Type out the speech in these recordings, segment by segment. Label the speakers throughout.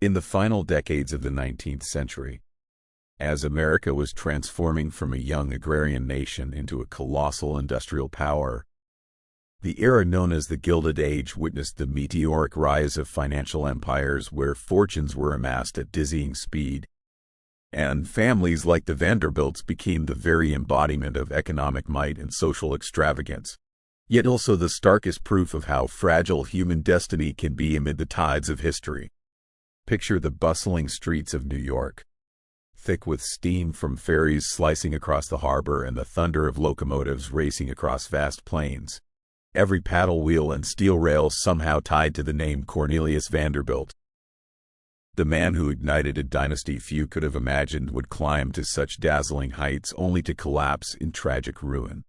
Speaker 1: In the final decades of the 19th century, as America was transforming from a young agrarian nation into a colossal industrial power, the era known as the Gilded Age witnessed the meteoric rise of financial empires where fortunes were amassed at dizzying speed, and families like the Vanderbilts became the very embodiment of economic might and social extravagance, yet also the starkest proof of how fragile human destiny can be amid the tides of history. Picture the bustling streets of New York, thick with steam from ferries slicing across the harbor and the thunder of locomotives racing across vast plains. Every paddle wheel and steel rail somehow tied to the name Cornelius Vanderbilt. The man who ignited a dynasty few could have imagined would climb to such dazzling heights only to collapse in tragic ruin.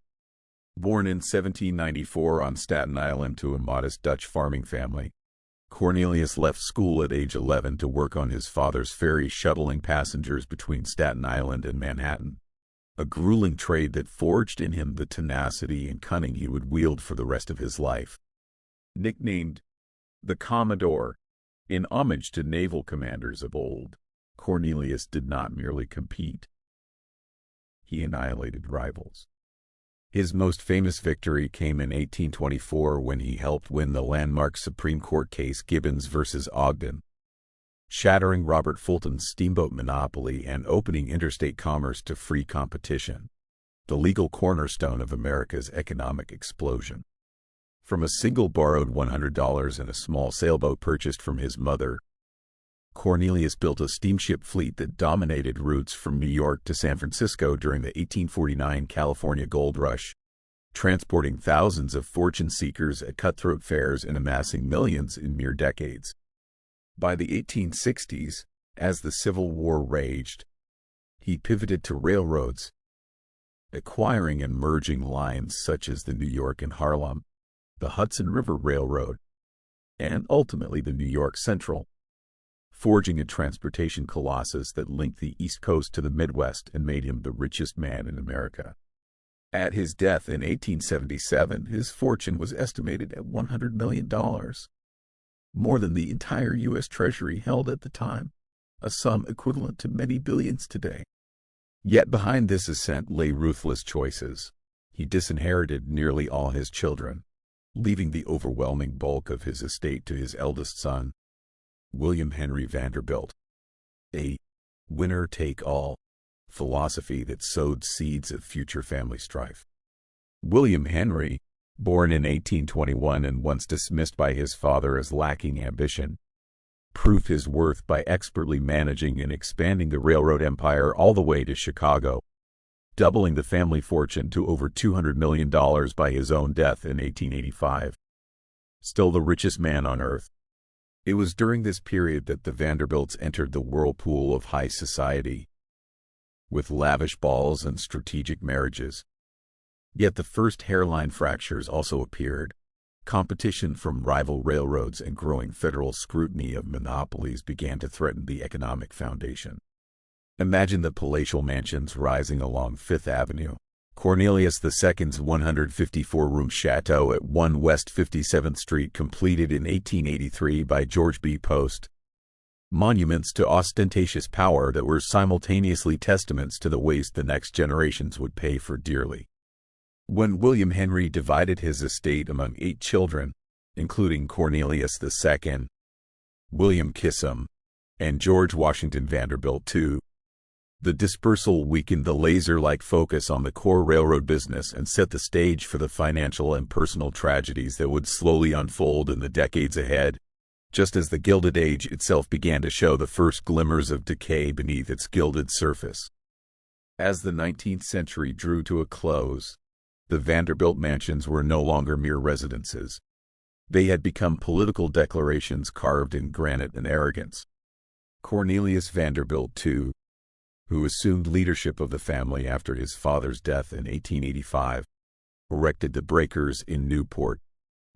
Speaker 1: Born in 1794 on Staten Island to a modest Dutch farming family, Cornelius left school at age 11 to work on his father's ferry shuttling passengers between Staten Island and Manhattan, a grueling trade that forged in him the tenacity and cunning he would wield for the rest of his life. Nicknamed the Commodore, in homage to naval commanders of old, Cornelius did not merely compete. He annihilated rivals. His most famous victory came in 1824 when he helped win the landmark Supreme Court case Gibbons versus Ogden, shattering Robert Fulton's steamboat monopoly and opening interstate commerce to free competition, the legal cornerstone of America's economic explosion. From a single borrowed $100 and a small sailboat purchased from his mother, Cornelius built a steamship fleet that dominated routes from New York to San Francisco during the 1849 California Gold Rush, transporting thousands of fortune seekers at cutthroat fares and amassing millions in mere decades. By the 1860s, as the Civil War raged, he pivoted to railroads, acquiring and merging lines such as the New York and Harlem, the Hudson River Railroad, and ultimately the New York Central, forging a transportation colossus that linked the East Coast to the Midwest and made him the richest man in America. At his death in 1877, his fortune was estimated at $100 million, more than the entire U.S. Treasury held at the time, a sum equivalent to many billions today. Yet behind this ascent lay ruthless choices. He disinherited nearly all his children, leaving the overwhelming bulk of his estate to his eldest son, William Henry Vanderbilt, a winner-take-all philosophy that sowed seeds of future family strife. William Henry, born in 1821 and once dismissed by his father as lacking ambition, proved his worth by expertly managing and expanding the railroad empire all the way to Chicago, doubling the family fortune to over $200 million by his own death in 1885. Still the richest man on earth. It was during this period that the Vanderbilts entered the whirlpool of high society, with lavish balls and strategic marriages. Yet the first hairline fractures also appeared. Competition from rival railroads and growing federal scrutiny of monopolies began to threaten the economic foundation. Imagine the palatial mansions rising along Fifth Avenue, Cornelius II's 154-room chateau at 1 West 57th Street completed in 1883 by George B. Post. Monuments to ostentatious power that were simultaneously testaments to the waste the next generations would pay for dearly. When William Henry divided his estate among 8 children, including Cornelius II, William Kissam, and George Washington Vanderbilt II, the dispersal weakened the laser-like focus on the core railroad business and set the stage for the financial and personal tragedies that would slowly unfold in the decades ahead, just as the Gilded Age itself began to show the first glimmers of decay beneath its gilded surface. As the 19th century drew to a close, the Vanderbilt mansions were no longer mere residences. They had become political declarations carved in granite and arrogance. Cornelius Vanderbilt II, who assumed leadership of the family after his father's death in 1885, erected the Breakers in Newport,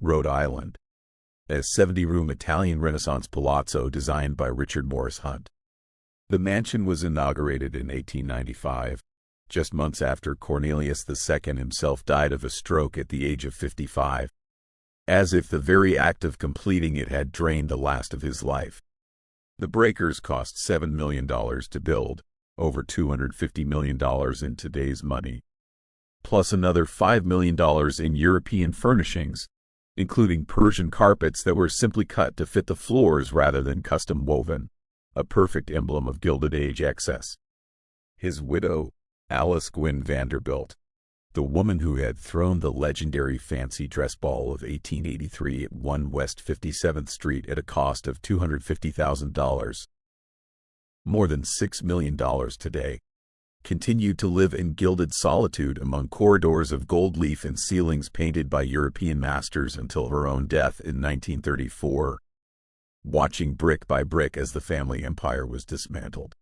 Speaker 1: Rhode Island, a 70-room Italian Renaissance palazzo designed by Richard Morris Hunt. The mansion was inaugurated in 1895, just months after Cornelius II himself died of a stroke at the age of 55, as if the very act of completing it had drained the last of his life. The breakers cost $7 million to build, over $250 million in today's money, plus another $5 million in European furnishings, including Persian carpets that were simply cut to fit the floors rather than custom woven, a perfect emblem of Gilded Age excess. His widow, Alice Gwynne Vanderbilt, the woman who had thrown the legendary fancy dress ball of 1883 at 1 West 57th Street at a cost of $250,000, more than $6 million today, continued to live in gilded solitude among corridors of gold leaf and ceilings painted by European masters until her own death in 1934, watching brick by brick as the family empire was dismantled.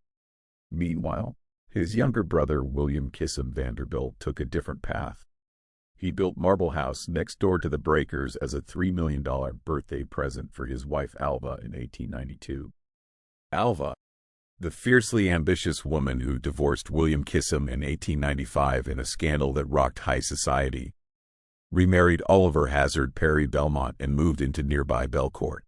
Speaker 1: Meanwhile, his younger brother William Kissam Vanderbilt took a different path. He built Marble House next door to the breakers as a $3 million birthday present for his wife Alva in 1892. Alva, the fiercely ambitious woman who divorced William Kissam in 1895 in a scandal that rocked high society, remarried Oliver Hazard Perry Belmont and moved into nearby Belcourt.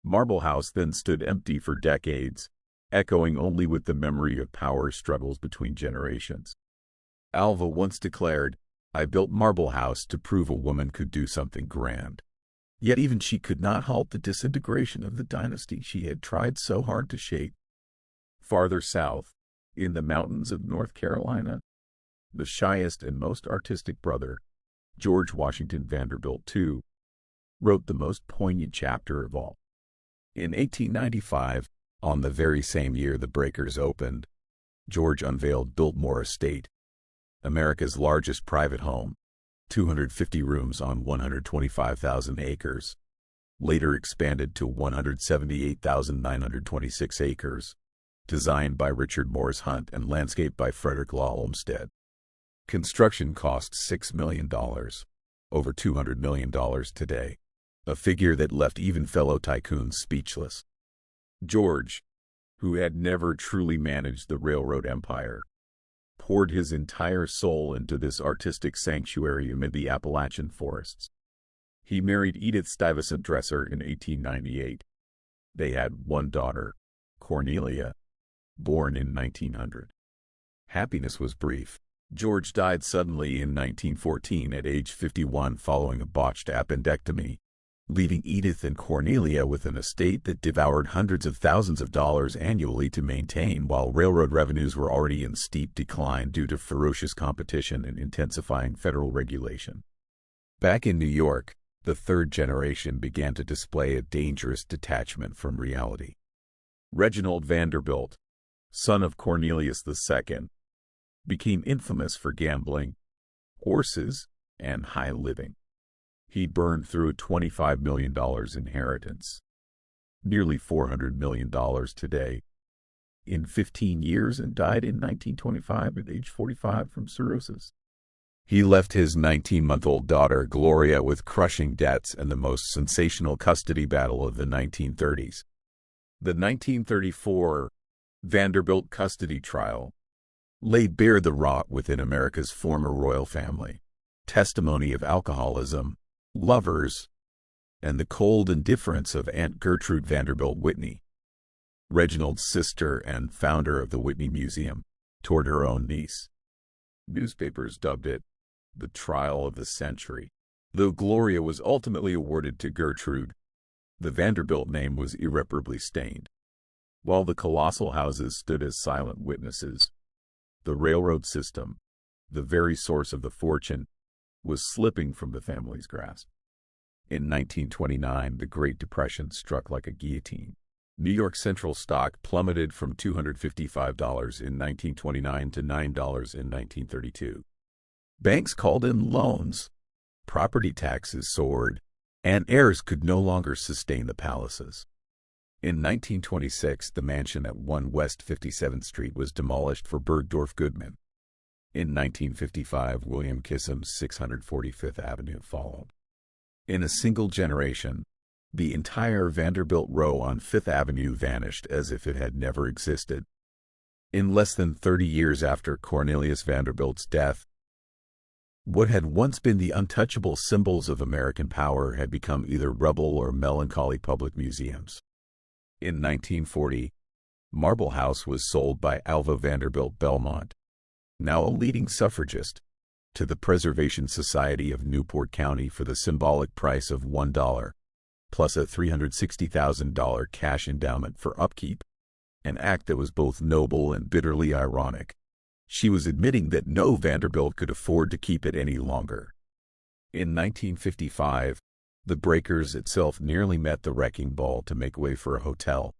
Speaker 1: Marble House then stood empty for decades, echoing only with the memory of power struggles between generations. Alva once declared, "I built Marble House to prove a woman could do something grand." Yet even she could not halt the disintegration of the dynasty she had tried so hard to shape. Farther south, in the mountains of North Carolina, the shyest and most artistic brother, George Washington Vanderbilt II, wrote the most poignant chapter of all. In 1895, on the very same year the breakers opened, George unveiled Biltmore Estate, America's largest private home, 250 rooms on 125,000 acres, later expanded to 178,926 acres, designed by Richard Morris Hunt and landscaped by Frederick Law Olmsted. Construction cost $6 million, over $200 million today, a figure that left even fellow tycoons speechless. George, who had never truly managed the railroad empire, poured his entire soul into this artistic sanctuary amid the Appalachian forests. He married Edith Stuyvesant Dresser in 1898. They had one daughter, Cornelia, born in 1900. Happiness was brief. George died suddenly in 1914 at age 51 following a botched appendectomy, leaving Edith and Cornelia with an estate that devoured hundreds of thousands of dollars annually to maintain while railroad revenues were already in steep decline due to ferocious competition and intensifying federal regulation. Back in New York, the third generation began to display a dangerous detachment from reality. Reginald Vanderbilt, son of Cornelius II, became infamous for gambling, horses, and high living. He burned through a $25 million inheritance, nearly $400 million today, in 15 years and died in 1925 at age 45 from cirrhosis. He left his 19-month-old daughter Gloria with crushing debts and the most sensational custody battle of the 1930s. The 1934 Vanderbilt custody trial laid bare the rot within America's former royal family, testimony of alcoholism, lovers, and the cold indifference of Aunt Gertrude Vanderbilt Whitney, Reginald's sister and founder of the Whitney Museum, toward her own niece. Newspapers dubbed it the trial of the century. Though Gloria was ultimately awarded to Gertrude, the Vanderbilt name was irreparably stained. While the colossal houses stood as silent witnesses, the railroad system, the very source of the fortune, was slipping from the family's grasp. In 1929, the Great Depression struck like a guillotine. New York Central stock plummeted from $255 in 1929 to $9 in 1932. Banks called in loans, property taxes soared, and heirs could no longer sustain the palaces. In 1926, the mansion at 1 West 57th Street was demolished for Bergdorf Goodman. In 1955, William Kissam's 645th Avenue followed. In a single generation, the entire Vanderbilt row on Fifth Avenue vanished as if it had never existed. In less than 30 years after Cornelius Vanderbilt's death, what had once been the untouchable symbols of American power had become either rubble or melancholy public museums. In 1940, Marble House was sold by Alva Vanderbilt Belmont, now a leading suffragist, to the Preservation Society of Newport County for the symbolic price of $1, plus a $360,000 cash endowment for upkeep, an act that was both noble and bitterly ironic. She was admitting that no Vanderbilt could afford to keep it any longer. In 1955, the Breakers itself nearly met the wrecking ball to make way for a hotel,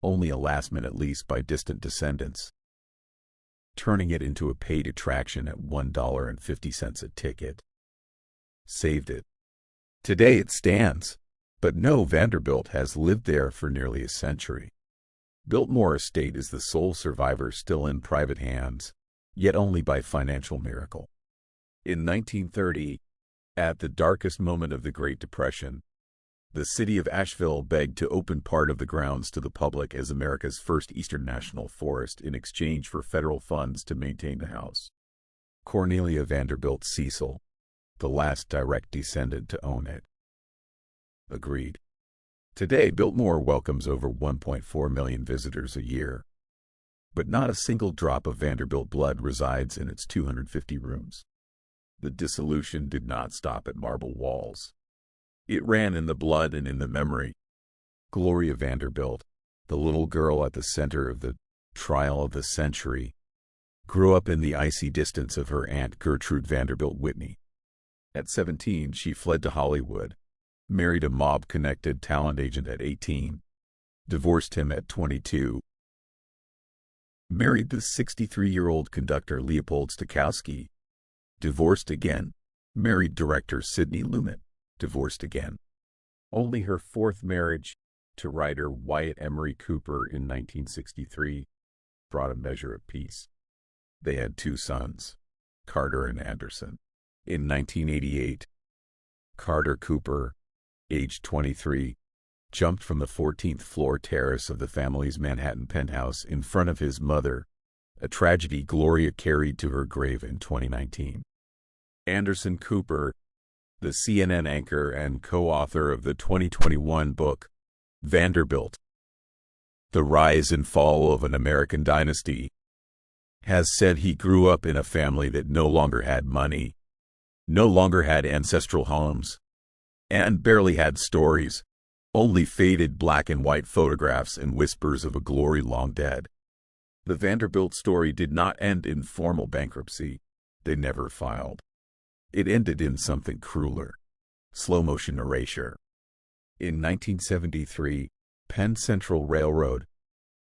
Speaker 1: only a last-minute lease by distant descendants, turning it into a paid attraction at $1.50 a ticket. Saved it. Today it stands, but no Vanderbilt has lived there for nearly a century. Biltmore Estate is the sole survivor still in private hands, yet only by financial miracle. In 1930, at the darkest moment of the Great Depression, the city of Asheville begged to open part of the grounds to the public as America's first Eastern National Forest in exchange for federal funds to maintain the house. Cornelia Vanderbilt Cecil, the last direct descendant to own it, agreed. Today, Biltmore welcomes over 1.4 million visitors a year, but not a single drop of Vanderbilt blood resides in its 250 rooms. The dissolution did not stop at marble walls. It ran in the blood and in the memory. Gloria Vanderbilt, the little girl at the center of the trial of the century, grew up in the icy distance of her Aunt Gertrude Vanderbilt Whitney. At 17, she fled to Hollywood, married a mob-connected talent agent at 18, divorced him at 22, married the 63-year-old conductor Leopold Stokowski, divorced again, married director Sidney Lumet, divorced again. Only her fourth marriage, to writer Wyatt Emery Cooper in 1963, brought a measure of peace. They had two sons, Carter and Anderson. In 1988, Carter Cooper, aged 23, jumped from the 14th floor terrace of the family's Manhattan penthouse in front of his mother, a tragedy Gloria carried to her grave in 2019. Anderson Cooper, the CNN anchor and co-author of the 2021 book, Vanderbilt, The Rise and Fall of an American Dynasty, has said he grew up in a family that no longer had money, no longer had ancestral homes, and barely had stories, only faded black and white photographs and whispers of a glory long dead. The Vanderbilt story did not end in formal bankruptcy. They never filed. It ended in something crueler: slow-motion erasure. In 1973, Penn Central Railroad,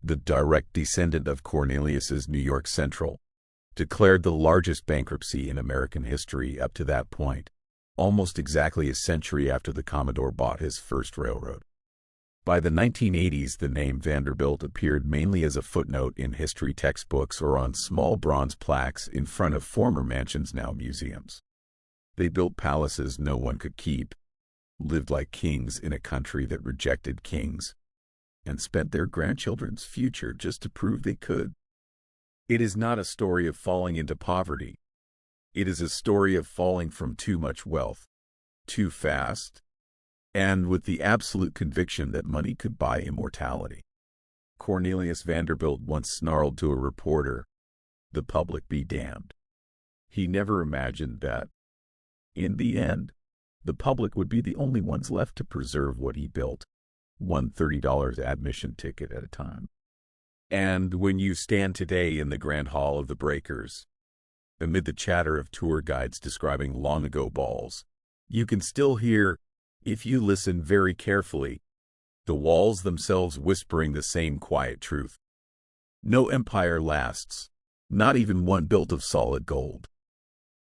Speaker 1: the direct descendant of Cornelius's New York Central, declared the largest bankruptcy in American history up to that point, almost exactly a century after the Commodore bought his first railroad. By the 1980s, the name Vanderbilt appeared mainly as a footnote in history textbooks or on small bronze plaques in front of former mansions, now museums. They built palaces no one could keep, lived like kings in a country that rejected kings, and spent their grandchildren's future just to prove they could. It is not a story of falling into poverty. It is a story of falling from too much wealth, too fast, and with the absolute conviction that money could buy immortality. Cornelius Vanderbilt once snarled to a reporter, "The public be damned." He never imagined that, in the end, the public would be the only ones left to preserve what he built, one $30 admission ticket at a time. And when you stand today in the Grand Hall of the Breakers, amid the chatter of tour guides describing long-ago balls, you can still hear, if you listen very carefully, the walls themselves whispering the same quiet truth. No empire lasts, not even one built of solid gold.